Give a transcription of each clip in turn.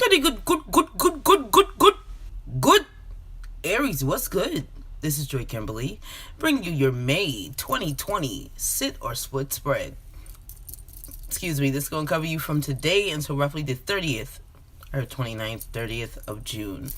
Goody good. Aries, what's good? This is Joy Kimberly, bringing you your May 2020 sit or split spread. Excuse me, this is going to cover you from today until roughly the 30th, or 29th, 30th of June.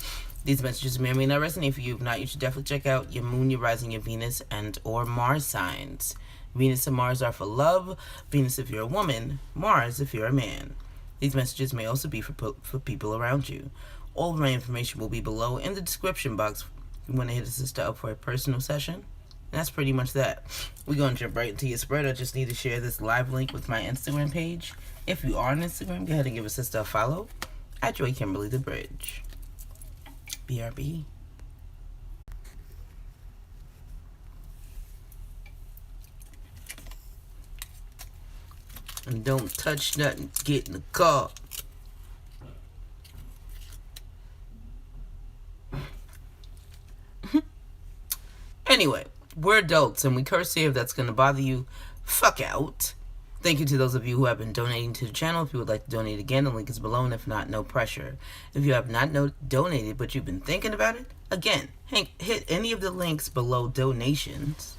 These messages may or may not resonate for you. If not, you should definitely check out your moon, your rising, your Venus, and or Mars signs. Venus and Mars are for love. Venus if you're a woman. Mars if you're a man. These messages may also be for people around you. All of my information will be below in the description box. You want to hit a sister up for a personal session? That's pretty much that. We're going to jump right into your spread. I just need to share this live link with my Instagram page. If you are on Instagram, go ahead and give a sister a follow at JoyKimberlyTheBridge. BRB. And don't touch nothing. Get in the car. Anyway, we're adults and we curse here. If that's going to bother you, fuck out. Thank you to those of you who have been donating to the channel. If you would like to donate again, the link is below, and if not, no pressure. If you have not donated but you've been thinking about it, again, hit any of the links below donations.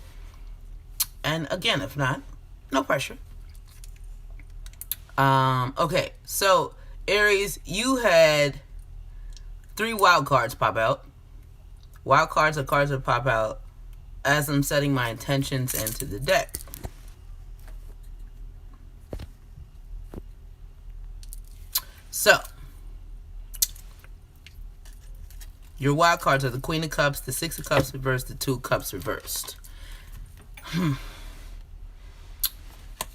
And again, if not, no pressure. Okay, so Aries, you had 3 wild cards pop out. Wild cards are cards that pop out as I'm setting my intentions into the deck. So, your wild cards are the Queen of Cups, the Six of Cups reversed, the Two of Cups reversed.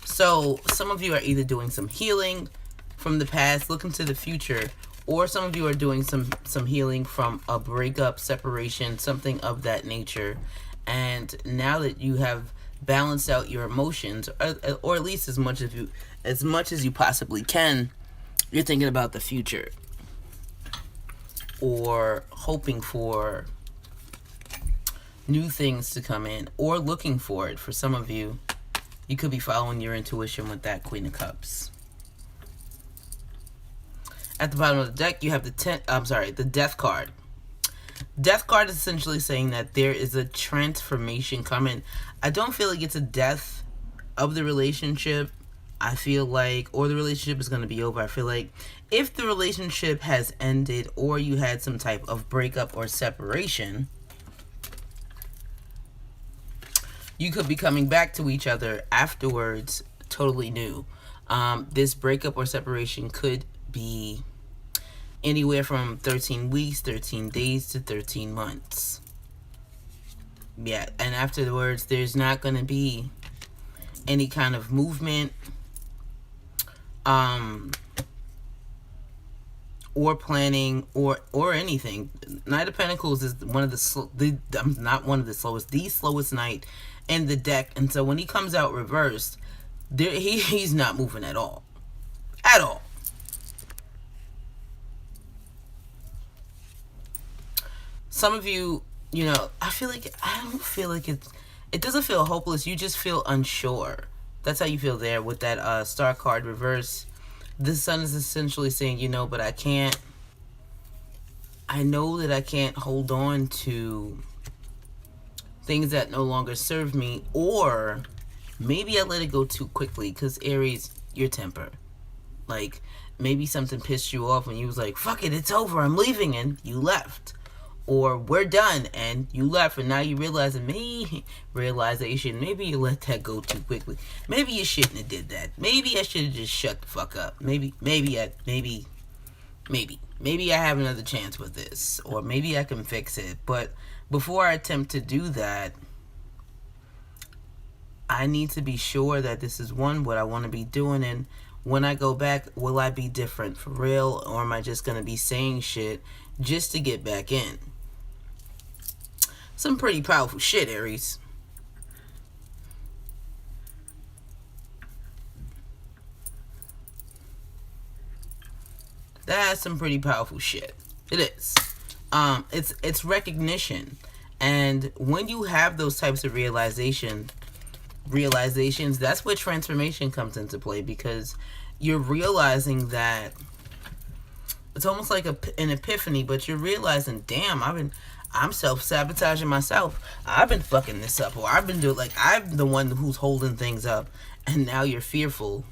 So, some of you are either doing some healing from the past, looking to the future, or some of you are doing some healing from a breakup, separation, something of that nature. And now that you have balanced out your emotions, or at least as much as you possibly can, you're thinking about the future or hoping for new things to come in or looking for it. For some of you, you could be following your intuition with that Queen of Cups. At the bottom of the deck, you have the Death card. Death card is essentially saying that there is a transformation coming. I don't feel like it's a death of the relationship. I feel like, or the relationship is going to be over. I feel like if the relationship has ended or you had some type of breakup or separation, you could be coming back to each other afterwards totally new. This breakup or separation could be anywhere from 13 weeks, 13 days to 13 months. Yeah, and afterwards, there's not going to be any kind of movement or planning or anything. Knight of Pentacles is the slowest knight in the deck, and so when he comes out reversed, he's not moving at all. At all. Some of you, I don't feel like it doesn't feel hopeless. You just feel unsure. That's how you feel there with that Star card reverse. The Sun is essentially saying, but I know that I can't hold on to things that no longer serve me, or maybe I let it go too quickly, because Aries, your temper. Like, maybe something pissed you off and you was like, fuck it, it's over, I'm leaving, and you left. Or we're done, and you left, and now you realization, maybe you let that go too quickly. Maybe you shouldn't have did that. Maybe I should have just shut the fuck up. Maybe I have another chance with this, or maybe I can fix it. But before I attempt to do that, I need to be sure that this is what I want to be doing, and when I go back, will I be different for real, or am I just going to be saying shit just to get back in? Some pretty powerful shit, Aries. That's some pretty powerful shit. It is. It's recognition. And when you have those types of realizations, that's where transformation comes into play, because you're realizing that It's almost like an epiphany, but you're realizing, damn, I'm self-sabotaging myself. I've been fucking this up, or I've been doing, like, I'm the one who's holding things up, and now you're fearful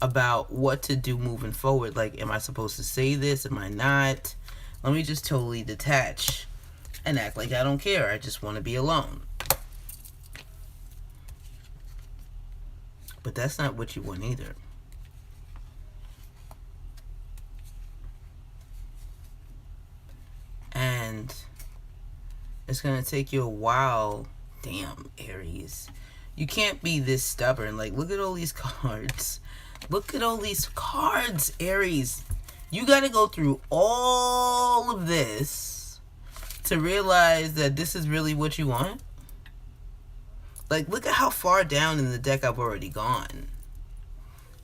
about what to do moving forward. Like, am I supposed to say this? Am I not? Let me just totally detach and act like I don't care. I just want to be alone. But that's not what you want either. And it's going to take you a while. Damn, Aries. You can't be this stubborn. Like, look at all these cards. Look at all these cards, Aries. You got to go through all of this to realize that this is really what you want. Like, look at how far down in the deck I've already gone.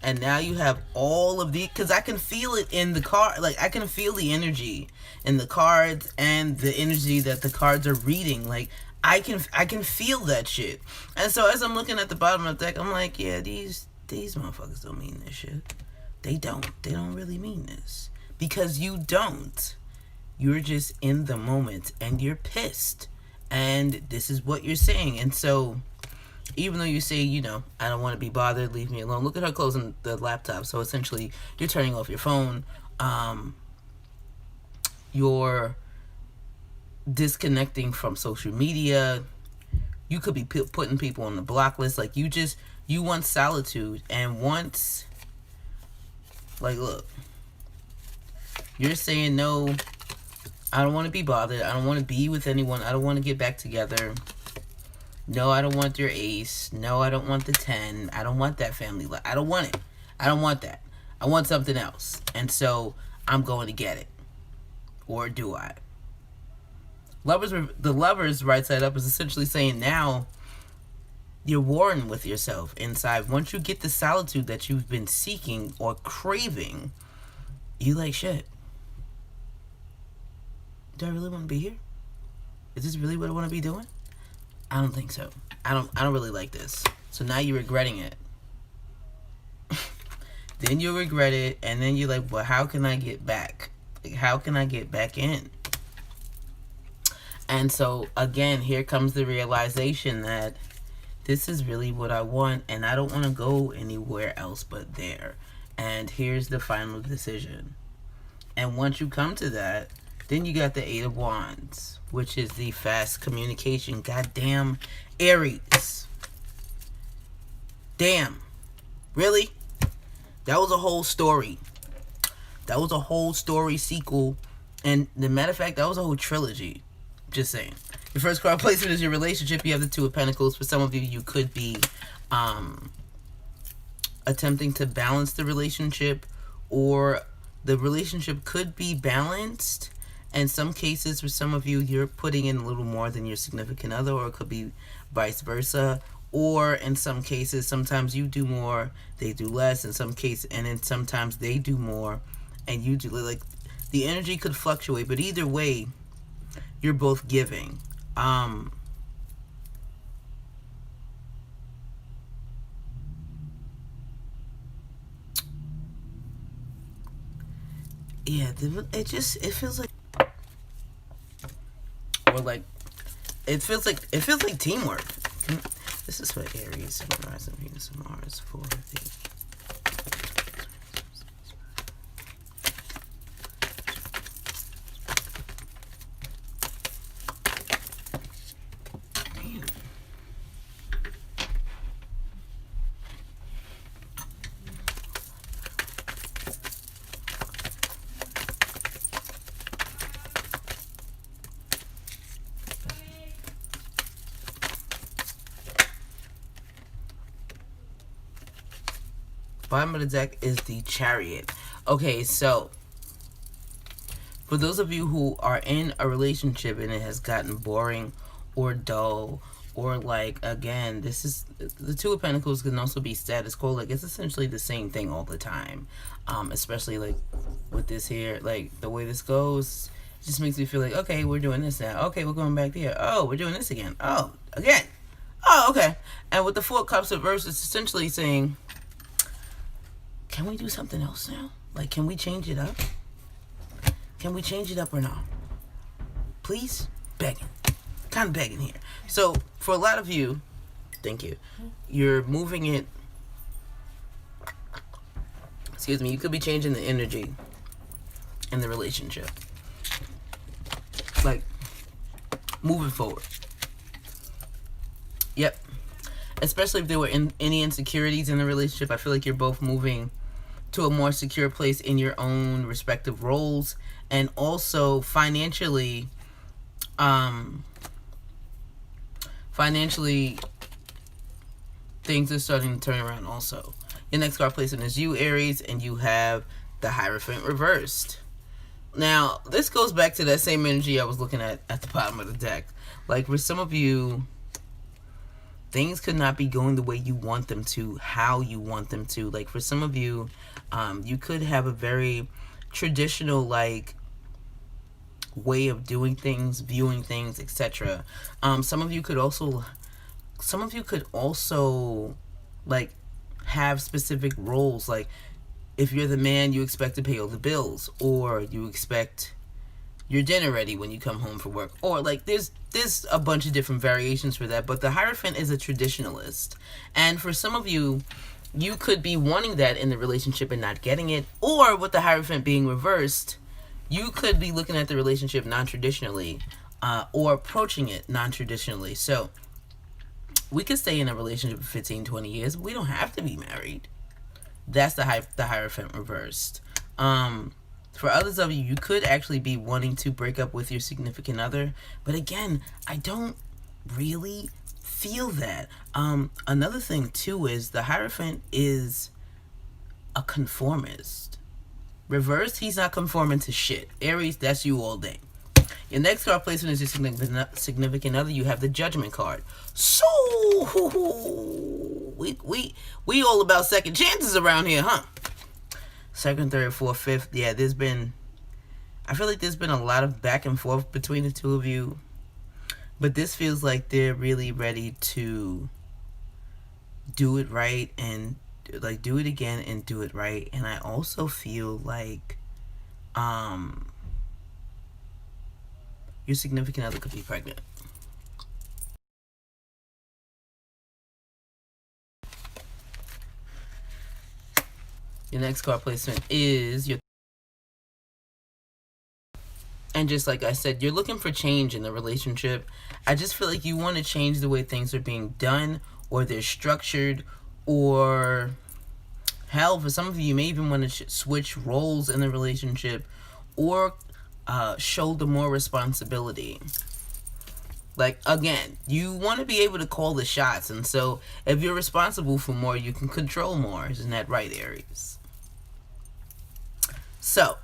And now you have all of the, because I can feel it in the card. Like, I can feel the energy in the cards and the energy that the cards are reading. Like, I can feel that shit. And so as I'm looking at the bottom of the deck, I'm like, yeah, these motherfuckers don't mean this shit. They don't really mean this. Because you don't. You're just in the moment and you're pissed. And this is what you're saying. And so, even though you say, you know, I don't want to be bothered, leave me alone. Look at her closing the laptop. So essentially, you're turning off your phone. You're disconnecting from social media. You could be putting people on the block list. Like, you want solitude. And once, like, look, you're saying, no, I don't want to be bothered. I don't want to be with anyone. I don't want to get back together. No, I don't want your ace. No, I don't want the 10. I don't want that family life. I don't want it. I don't want that. I want something else. And so I'm going to get it. Or do I? The Lovers right side up is essentially saying now you're warring with yourself inside. Once you get the solitude that you've been seeking or craving, you like, shit. Do I really want to be here? Is this really what I want to be doing? I don't think so. I don't really like this. So now you're regretting it. Then you'll regret it, and then you're like, well, how can I get back? Like, how can I get back in? And so, again, here comes the realization that this is really what I want, and I don't want to go anywhere else but there. And here's the final decision. And once you come to that, then you got the 8 of Wands, which is the fast communication. Goddamn, Aries. Damn. Really? That was a whole story. That was a whole story sequel. And the matter of fact, that was a whole trilogy. Just saying. Your first card placement is your relationship. You have the 2 of Pentacles. For some of you, you could be attempting to balance the relationship, or the relationship could be balanced. In some cases, for some of you, you're putting in a little more than your significant other, or it could be vice versa. Or in some cases, sometimes you do more, they do less. In some cases, and then sometimes they do more and you do, like, the energy could fluctuate. But either way, you're both giving. Yeah, it feels like, or like, it feels like teamwork. This is for Aries, Rising, Venus, and Mars for the. Bottom of the deck is the Chariot. Okay, so for those of you who are in a relationship and it has gotten boring or dull, or like, again, this is the 2 of Pentacles can also be status quo. Like, it's essentially the same thing all the time. Especially like with this here, like the way this goes, it just makes me feel like, okay, we're doing this now. Okay, we're going back there. Oh, we're doing this again. Oh, again. Oh, okay. And with the 4 Cups of Verse, it's essentially saying, can we do something else now? Like, can we change it up? Can we change it up or not? Please? Begging. Kind of begging here. So, for a lot of you, thank you, you're moving it, excuse me, you could be changing the energy in the relationship. Like, moving forward. Yep. Especially if there were any insecurities in the relationship, I feel like you're both moving to a more secure place in your own respective roles. And also, financially, things are starting to turn around also. Your next card placement is you, Aries, and you have the Hierophant reversed. Now, this goes back to that same energy I was looking at the bottom of the deck. Like, for some of you, things could not be going the way you want them to, how you want them to. Like, for some of you, you could have a very traditional, like, way of doing things, viewing things, etc. Some of you could also, like, have specific roles. Like, if you're the man, you expect to pay all the bills, or you expect your dinner ready when you come home from work, or like there's a bunch of different variations for that. But the Hierophant is a traditionalist, and for some of you, you could be wanting that in the relationship and not getting it, or with the Hierophant being reversed, you could be looking at the relationship non-traditionally, or approaching it non-traditionally. So we could stay in a relationship for 15, 20 years. We don't have to be married. That's the Hierophant reversed. For others of you, you could actually be wanting to break up with your significant other. But again, I don't really feel that. Another thing, too, is the Hierophant is a conformist. Reversed, he's not conforming to shit. Aries, that's you all day. Your next card placement is your significant other. You have the Judgment card. So, we all about second chances around here, huh? Second, third, fourth, fifth. Yeah, I feel like there's been a lot of back and forth between the two of you. But this feels like they're really ready to do it right and, like, do it again and do it right. And I also feel like, your significant other could be pregnant. Your next card placement is your... And just like I said, you're looking for change in the relationship. I just feel like you want to change the way things are being done, or they're structured, or hell, for some of you may even want to switch roles in the relationship, or shoulder more responsibility. Like, again, you want to be able to call the shots, and so if you're responsible for more, you can control more. Isn't that right, Aries? So,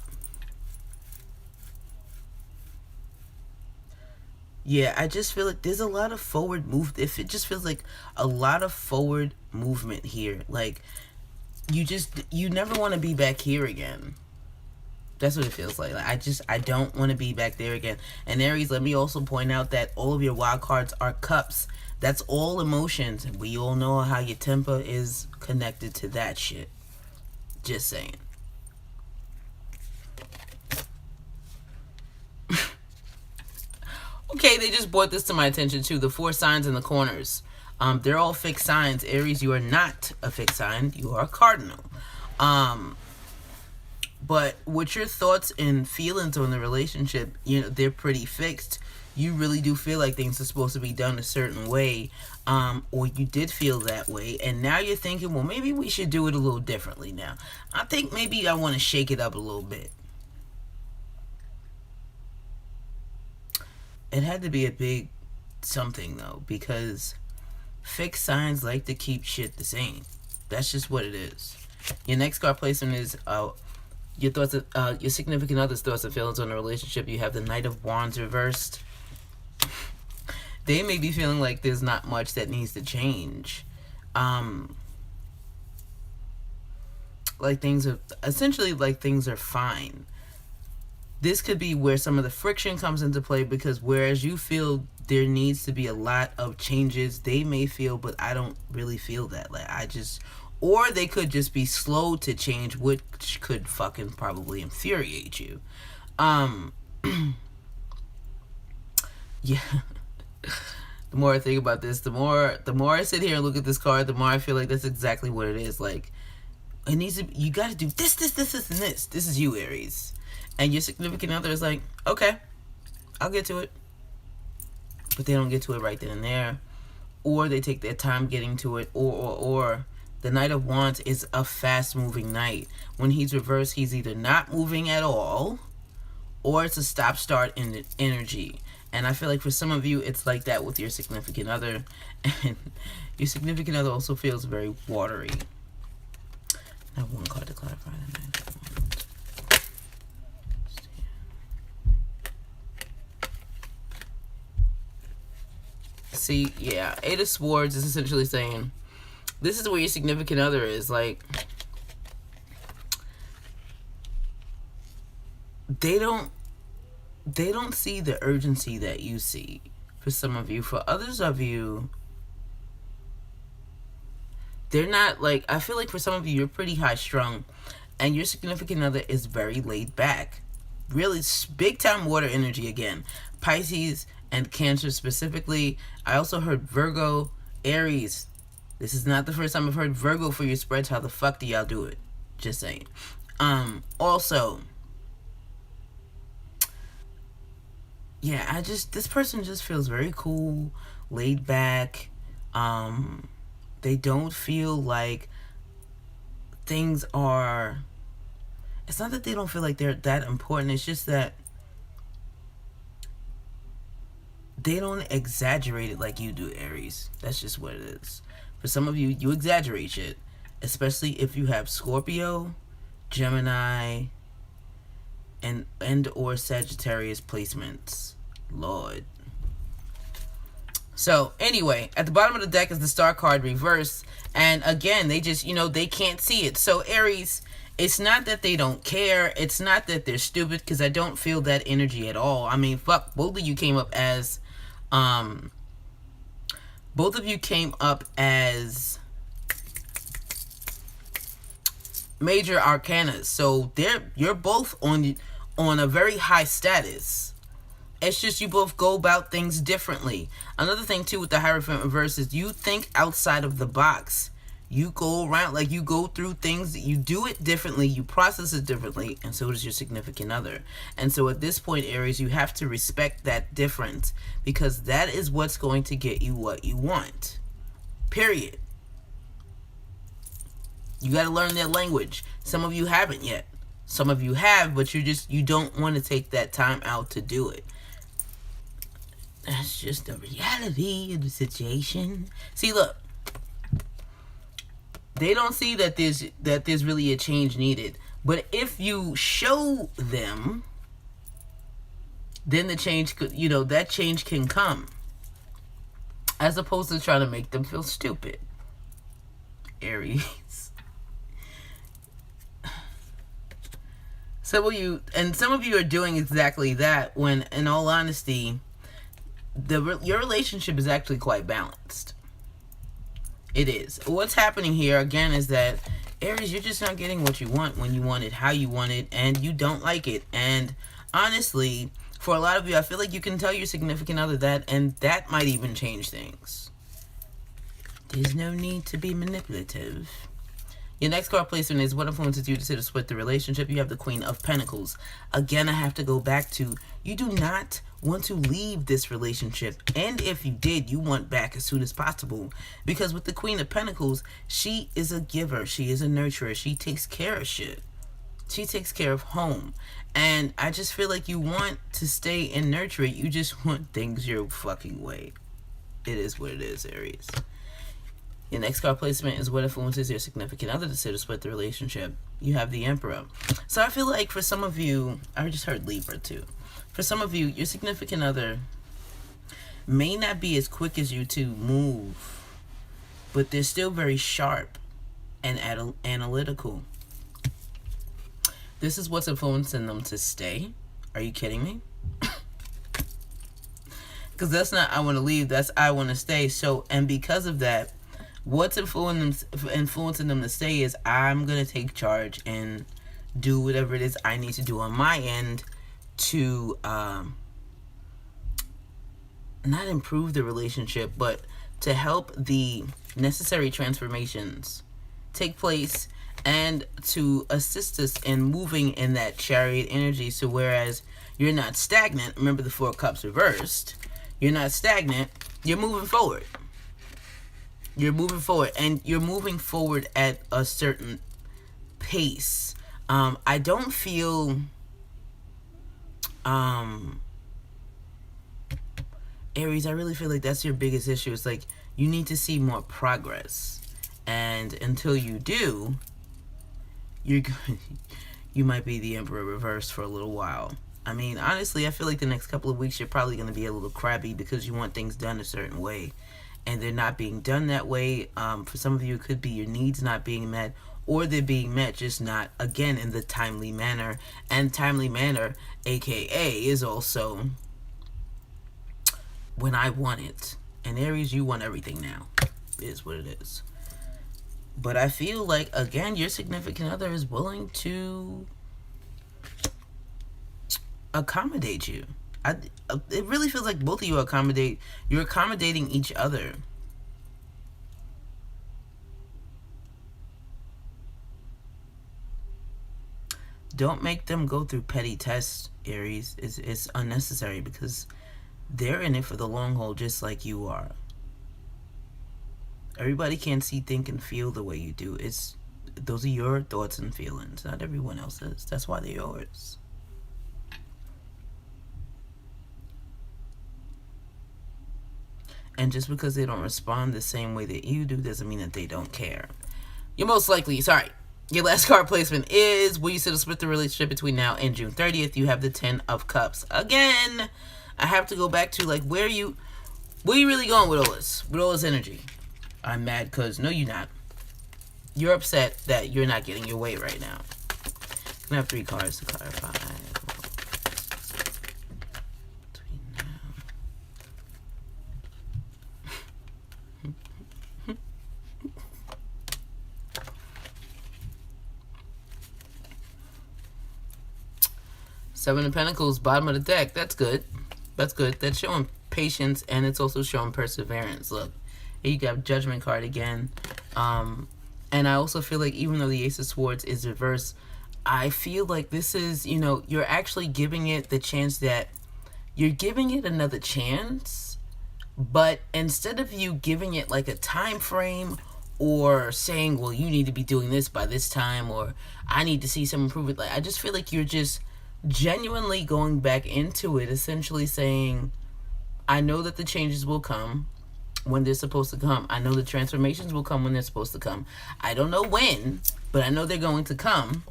yeah, I just feel like there's a lot of forward move. If it just feels like a lot of forward movement here. Like, you never want to be back here again. That's what it feels like. I don't want to be back there again. And Aries, let me also point out that all of your wild cards are cups. That's all emotions. And we all know how your temper is connected to that shit. Just saying. Okay, they just brought this to my attention too. The 4 signs in the corners. They're all fixed signs. Aries, you are not a fixed sign. You are a cardinal. But with your thoughts and feelings on the relationship, they're pretty fixed. You really do feel like things are supposed to be done a certain way, or you did feel that way, and now you're thinking, well, maybe we should do it a little differently now. I think maybe I want to shake it up a little bit. It had to be a big something, though, because fixed signs like to keep shit the same. That's just what it is. Your next card placement is your thoughts, your significant other's thoughts and feelings on the relationship. You have the Knight of Wands reversed. They may be feeling like there's not much that needs to change. Like things are fine. This could be where some of the friction comes into play, because whereas you feel there needs to be a lot of changes, they may feel, but I don't really feel that. Or they could just be slow to change, which could fucking probably infuriate you. Um, yeah. The more I think about this, the more I sit here and look at this card, the more I feel like that's exactly what it is. Like, it needs to. You got to do this, and this. This is you, Aries, and your significant other is like, okay, I'll get to it, but they don't get to it right then and there, or they take their time getting to it, or the Knight of Wands is a fast-moving knight. When he's reversed, he's either not moving at all, or it's a stop-start in energy. And I feel like for some of you, it's like that with your significant other. And your significant other also feels very watery. I have one card to clarify that. See, yeah, Eight of Swords is essentially saying, this is where your significant other is. Like, they don't see the urgency that you see. For some of you, for others of you, they're not like, I feel like for some of you, you're pretty high strung, and your significant other is very laid back. Really big time water energy again. Pisces and Cancer specifically. I also heard Virgo, Aries. This is not the first time I've heard Virgo for your spreads. How the fuck do y'all do it? Just saying. Also, yeah, this person just feels very cool, laid back. They don't feel like things are, it's not that they don't feel like they're that important. It's just that they don't exaggerate it like you do, Aries. That's just what it is. For some of you, you exaggerate shit, especially if you have Scorpio, Gemini, and or Sagittarius placements. Lord. So anyway, at the bottom of the deck is the Star card reversed, and again, they just, they can't see it. So Aries, it's not that they don't care, it's not that they're stupid, because I don't feel that energy at all. I mean, fuck, both of you came up as major arcanas, so you're both on a very high status. It's just you both go about things differently. Another thing too with the Hierophant reverse is you think outside of the box. You go around, like, you go through things, you do it differently, you process it differently, and so does your significant other. And so at this point, Aries, you have to respect that difference, because that is what's going to get you what you want. Period. You got to learn their language. Some of you haven't yet. Some of you have, but you don't want to take that time out to do it. That's just the reality of the situation. See, look. They don't see that there's really a change needed. But if you show them, then the change could, that change can come. As opposed to trying to make them feel stupid. Aries. Some of you are doing exactly that, when in all honesty, your relationship is actually quite balanced. It is. What's happening here again is that, Aries, you're just not getting what you want when you want it, how you want it, and you don't like it. And honestly, for a lot of you, I feel like you can tell your significant other that, and that might even change things. There's no need to be manipulative. Your next card placement is what influences you to split the relationship. You have the Queen of Pentacles. Again, I have to go back to, you do not want to leave this relationship. And if you did, you want back as soon as possible. Because with the Queen of Pentacles, she is a giver. She is a nurturer. She takes care of shit. She takes care of home. And I just feel like you want to stay and nurture it. You just want things your fucking way. It is what it is, Aries. Your next card placement is what influences your significant other to split the relationship. You have the Emperor. So I feel like for some of you, I just heard Libra too. For some of you, your significant other may not be as quick as you to move, but they're still very sharp and analytical. This is what's influencing them to stay. Are you kidding me? Because that's not I want to leave, that's I want to stay. So, and because of that, what's influencing them to stay is, I'm going to take charge and do whatever it is I need to do on my end to not improve the relationship, but to help the necessary transformations take place and to assist us in moving in that chariot energy. So whereas you're not stagnant, remember the 4 cups reversed, you're not stagnant, you're moving forward. You're moving forward, and you're moving forward at a certain pace. I don't feel Aries, I really feel like that's your biggest issue. It's like you need to see more progress, and until you do, you might be the Emperor reversed for a little while. I mean, honestly, I feel like the next couple of weeks you're probably going to be a little crabby because you want things done a certain way, and they're not being done that way. For some of you, it could be your needs not being met, or they're being met, just not, again, in the timely manner. And timely manner, aka, is also when I want it. And Aries, you want everything now. It is what it is. But I feel like, again, your significant other is willing to accommodate you. It really feels like both of you you're accommodating each other. Don't make them go through petty tests, Aries. It's unnecessary because they're in it for the long haul just like you are. Everybody can't see, think, and feel the way you do. Those are your thoughts and feelings, not everyone else's. That's why they're yours. And just because they don't respond the same way that you do doesn't mean that they don't care. Your last card placement is, will you still split the relationship between now and June 30th? You have the 10 of Cups. Again, I have to go back to, like, where are you really going with all this? With all this energy? I'm mad because, no, you're not. You're upset that you're not getting your way right now. I'm going to have 3 cards to clarify. Between now. Seven of Pentacles, bottom of the deck. That's good. That's good. That's showing patience, and it's also showing perseverance. Look, here you got Judgment card again. And I also feel like even though the Ace of Swords is reversed, I feel like this is, you're actually giving it the chance that you're giving it another chance, but instead of you giving it like a time frame or saying, well, you need to be doing this by this time, or I need to see some improvement, like, I just feel like you're just genuinely going back into it, essentially saying, I know that the changes will come when they're supposed to come. I know the transformations will come when they're supposed to come. I don't know when, but I know they're going to come.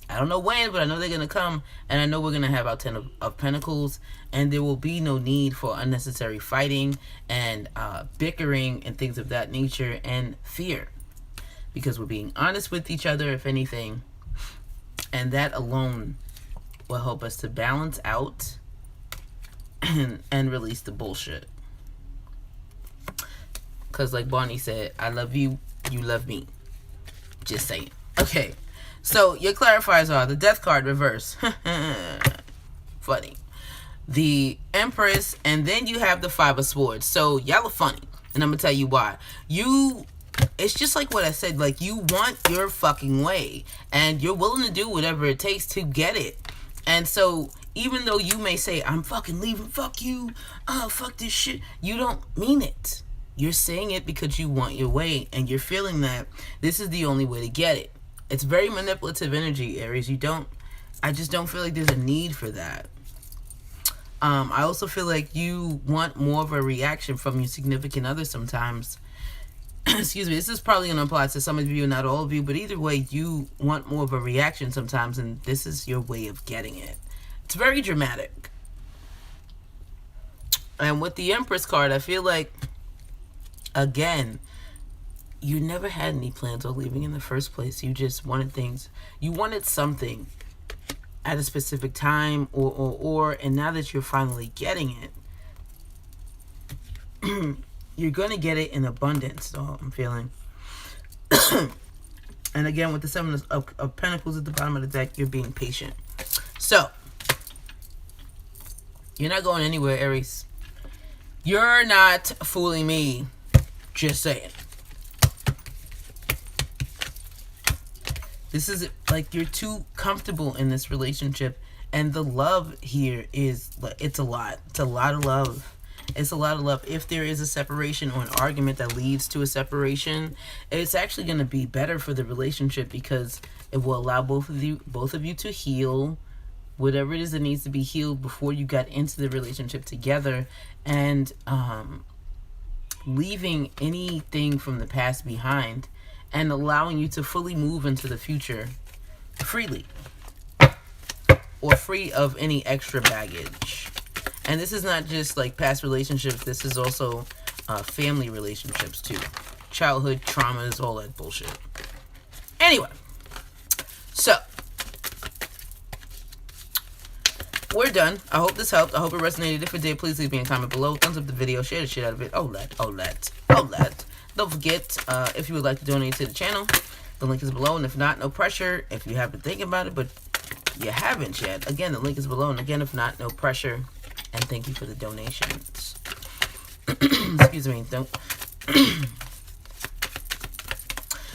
I don't know when, but I know they're going to come. And I know we're going to have our 10 of Pentacles. And there will be no need for unnecessary fighting and bickering and things of that nature and fear. Because we're being honest with each other, if anything. And that alone will help us to balance out and release the bullshit. Because like Bonnie said, I love you, you love me. Just saying. Okay, so your clarifiers are the Death card reverse. Funny. The Empress, and then you have the 5 of Swords. So y'all are funny, and I'm going to tell you why. It's just like what I said, like, you want your fucking way, and you're willing to do whatever it takes to get it. And so, even though you may say, I'm fucking leaving, fuck you, fuck this shit, you don't mean it. You're saying it because you want your way, and you're feeling that this is the only way to get it. It's very manipulative energy, Aries. I just don't feel like there's a need for that. I also feel like you want more of a reaction from your significant other sometimes. Excuse me, this is probably going to apply to some of you, not all of you, but either way, you want more of a reaction sometimes, and this is your way of getting it. It's very dramatic. And with the Empress card, I feel like, again, you never had any plans on leaving in the first place. You just wanted things. You wanted something at a specific time, and now that you're finally getting it, you're going to get it in abundance, so I'm feeling. And again, with the 7 of Pentacles at the bottom of the deck, you're being patient. So, You're not going anywhere, Aries. You're not fooling me. Just saying. This is like you're too comfortable in this relationship, and the love here is, it's a lot. It's a lot of love. It's a lot of love. If there is a separation or an argument that leads to a separation, it's actually going to be better for the relationship, because it will allow both of you to heal whatever it is that needs to be healed before you got into the relationship together, and leaving anything from the past behind and allowing you to fully move into the future freely, or free of any extra baggage. And this is not just like past relationships, this is also family relationships too. Childhood traumas, all that bullshit. Anyway, so we're done. I hope this helped. I hope it resonated. If it did, please leave me a comment below. Thumbs up the video. Share the shit out of it. Oh, that. Don't forget, if you would like to donate to the channel, the link is below. And if not, no pressure. If you have been thinking about it, but you haven't yet, again, the link is below. And again, if not, no pressure. And thank you for the donations. Excuse me.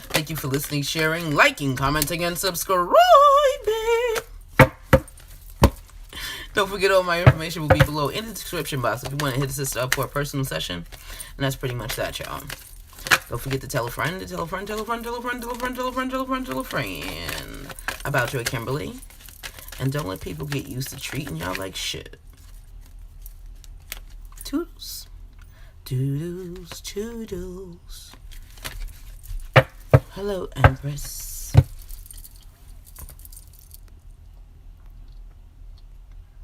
Thank you for listening, sharing, liking, commenting, and subscribing. Don't forget, all my information will be below in the description box if you want to hit a sister up for a personal session. And that's pretty much that, y'all. Don't forget to tell a friend, tell a friend about Joy Kimberly. And don't let people get used to treating y'all like shit. Toodles. Doodles, toodles. Hello, Empress.